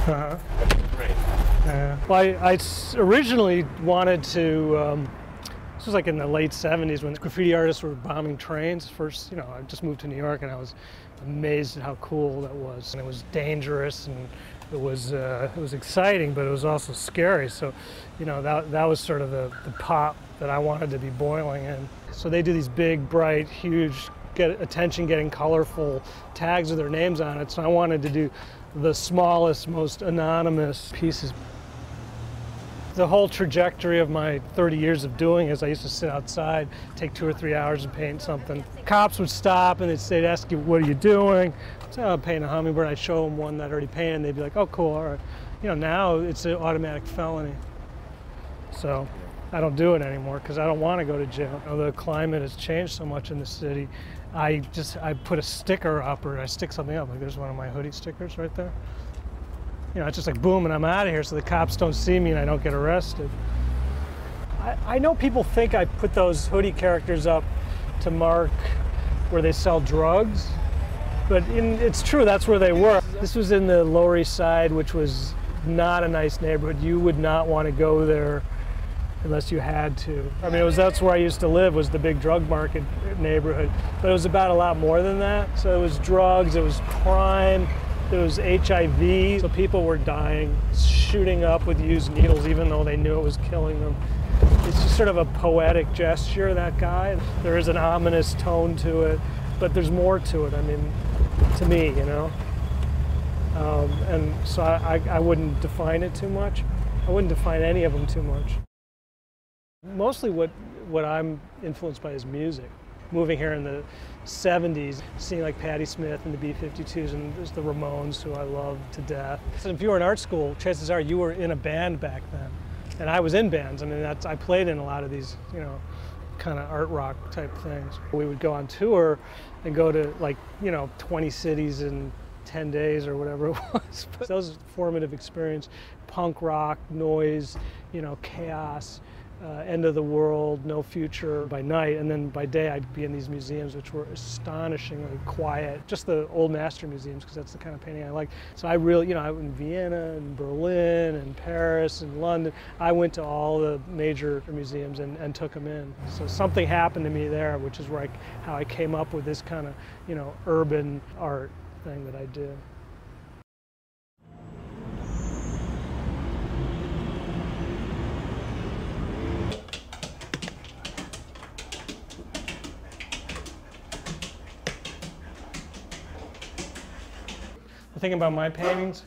Right. Well, I originally wanted to, this was like in the late 70s when graffiti artists were bombing trains. First, I just moved to New York and I was amazed at how cool that was. And it was dangerous and it was exciting, but it was also scary. So, that was sort of the pop that I wanted to be boiling in. So they do these big, bright, huge, attention-getting, colorful tags with their names on it. So I wanted to do the smallest, most anonymous pieces. The whole trajectory of my 30 years of doing is I used to sit outside, take 2 or 3 hours and paint something. Cops would stop and they'd ask you, what are you doing? I'd say, oh, I'm painting a hummingbird. I'd show them one that I already painted and they'd be like, oh, cool, all right. Now it's an automatic felony. So I don't do it anymore because I don't want to go to jail. The climate has changed so much in the city. I put a sticker up or I stick something up. Like there's one of my hoodie stickers right there. It's just like boom and I'm out of here so the cops don't see me and I don't get arrested. I know people think I put those hoodie characters up to mark where they sell drugs, but it's true, that's where they were. This was in the Lower East Side, which was not a nice neighborhood. You would not want to go there unless you had to. I mean, that's where I used to live, was the big drug market neighborhood. But it was about a lot more than that. So it was drugs, it was crime, there was HIV. So people were dying, shooting up with used needles even though they knew it was killing them. It's just sort of a poetic gesture, that guy. There is an ominous tone to it, but there's more to it, I mean, to me, And so I wouldn't define it too much. I wouldn't define any of them too much. Mostly what I'm influenced by is music. Moving here in the 70s, seeing like Patti Smith and the B-52s and there's the Ramones, who I love to death. So if you were in art school, chances are you were in a band back then. And I was in bands. I mean, I played in a lot of these, kind of art rock type things. We would go on tour and go to 20 cities in 10 days or whatever it was. But that was a formative experience. Punk rock, noise, chaos. End of the world, no future by night, and then by day I'd be in these museums which were astonishingly quiet, just the old master museums because that's the kind of painting I like. So I really, I went in Vienna and Berlin and Paris and London. I went to all the major museums and took them in. So something happened to me there, which is where how I came up with this kind of, urban art thing that I do. Thinking about my paintings.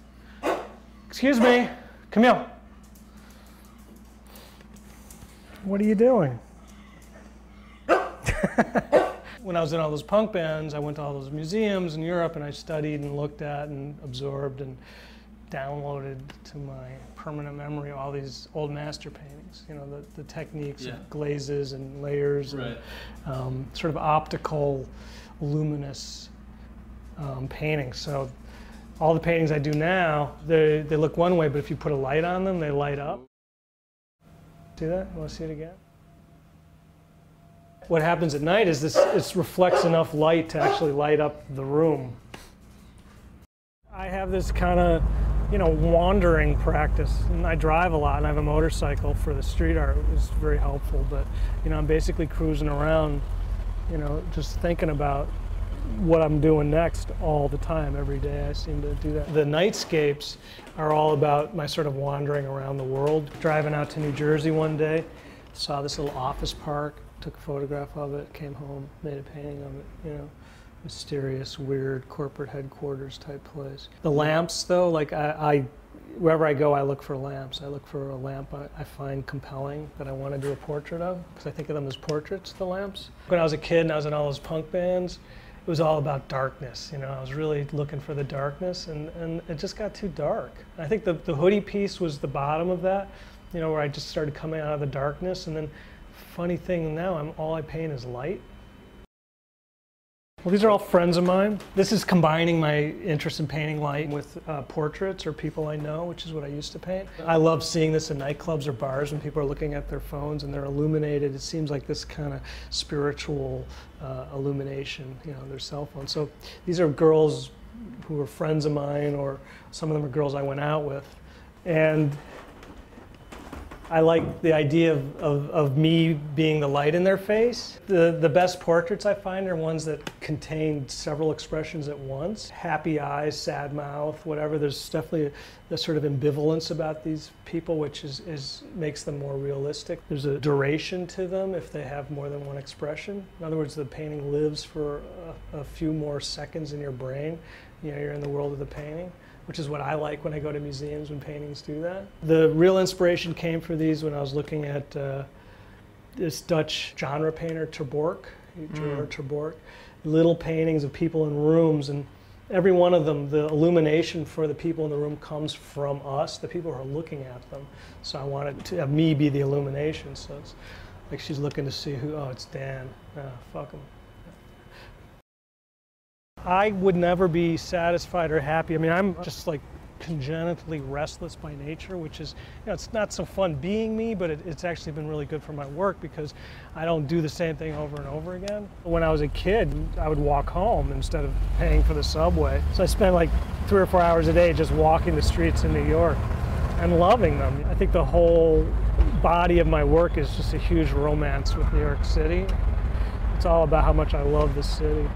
Excuse me, Camille. What are you doing? When I was in all those punk bands, I went to all those museums in Europe and I studied and looked at and absorbed and downloaded to my permanent memory all these old master paintings. The techniques of glazes and layers, right, and sort of optical, luminous paintings. So all the paintings I do now, they look one way, but if you put a light on them, they light up. See that? You want to see it again? What happens at night is it reflects enough light to actually light up the room. I have this kind of, wandering practice, and I drive a lot, and I have a motorcycle for the street art. It's very helpful, but, I'm basically cruising around, just thinking about what I'm doing next all the time, every day. I seem to do that. The nightscapes are all about my sort of wandering around the world. Driving out to New Jersey one day, saw this little office park, took a photograph of it, came home, made a painting of it, mysterious, weird corporate headquarters type place. The lamps though, wherever I go, I look for lamps. I look for a lamp I find compelling that I want to do a portrait of, because I think of them as portraits, the lamps. When I was a kid and I was in all those punk bands, it was all about darkness. I was really looking for the darkness, and it just got too dark. I think the hoodie piece was the bottom of that, where I just started coming out of the darkness, and then funny thing now, all I paint is light. Well, these are all friends of mine. This is combining my interest in painting light with portraits or people I know, which is what I used to paint. I love seeing this in nightclubs or bars when people are looking at their phones and they're illuminated. It seems like this kind of spiritual illumination, you know, their cell phone. So these are girls who are friends of mine, or some of them are girls I went out with. And I like the idea of me being the light in their face. The best portraits I find are ones that contain several expressions at once. Happy eyes, sad mouth, whatever. There's definitely a sort of ambivalence about these people, which makes them more realistic. There's a duration to them if they have more than one expression. In other words, the painting lives for a few more seconds in your brain. You know, you're in the world of the painting, which is what I like when I go to museums when paintings do that. The real inspiration came for these when I was looking at this Dutch genre painter, Ter Borch, little paintings of people in rooms, and every one of them, the illumination for the people in the room comes from us, the people who are looking at them. So I wanted to have me be the illumination. So it's like she's looking to see who, oh, it's Dan, fuck him. I would never be satisfied or happy. I mean, I'm just like congenitally restless by nature, which is, you know, it's not so fun being me, but it's actually been really good for my work because I don't do the same thing over and over again. When I was a kid, I would walk home instead of paying for the subway. So I spent like 3 or 4 hours a day just walking the streets in New York and loving them. I think the whole body of my work is just a huge romance with New York City. It's all about how much I love the city.